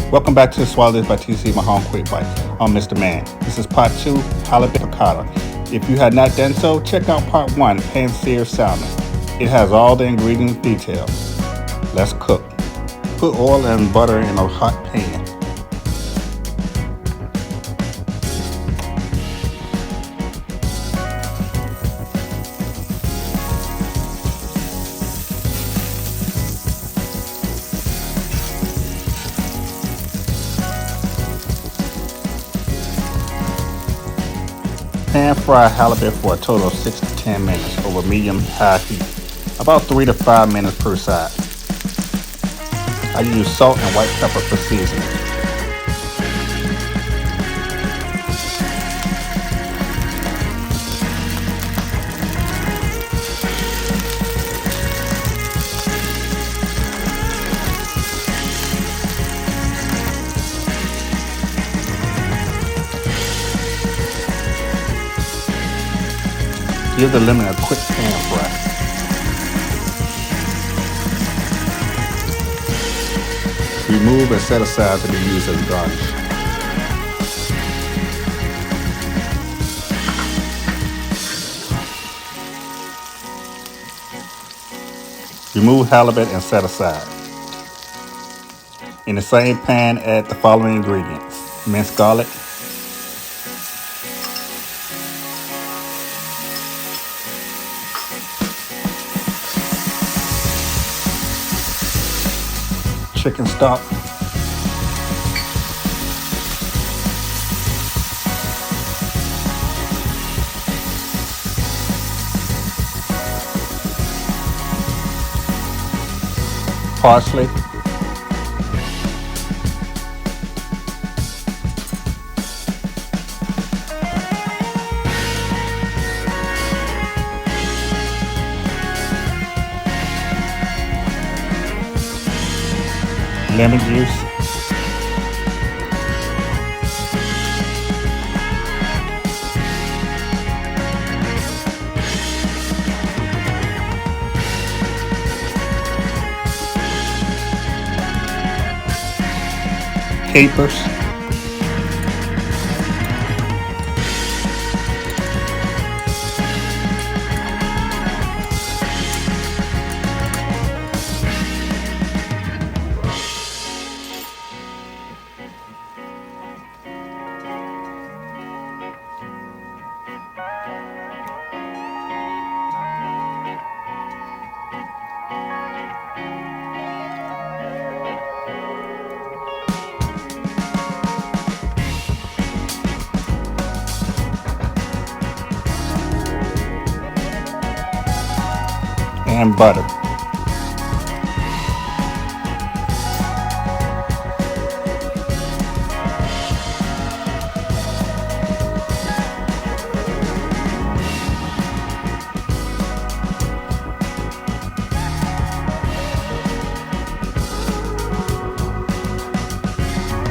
Welcome back to the Swallow This by TC Mahone Quick Bites. I'm Mr. Mann. This is part 2, Halibut Piccata. If you had not done so, check out part 1, pan-seared salmon. It has all the ingredients details. Let's cook. Put oil and butter in a hot pan. Pan fry halibut for a total of 6 to 10 minutes over medium-high heat, about 3 to 5 minutes per side. I use salt and white pepper for seasoning. Give the lemon a quick pan fry. Remove and set aside to be used as garnish. Remove halibut and set aside. In the same pan, add the following ingredients: minced garlic, chicken stock, parsley, lemon juice, capers, and butter.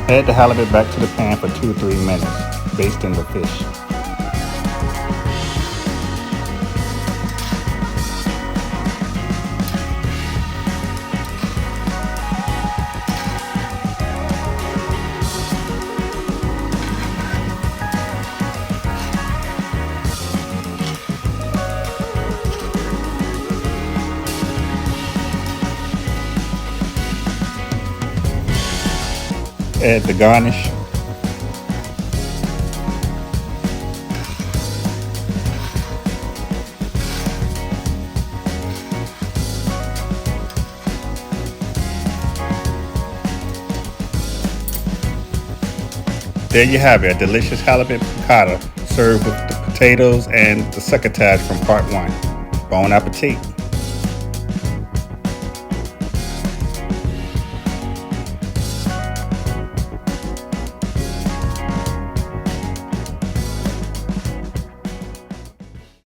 Add the halibut back to the pan for 2 to 3 minutes, basting the fish. Add the garnish. There you have it, a delicious halibut piccata served with the potatoes and the succotash from part 1. Bon appetit!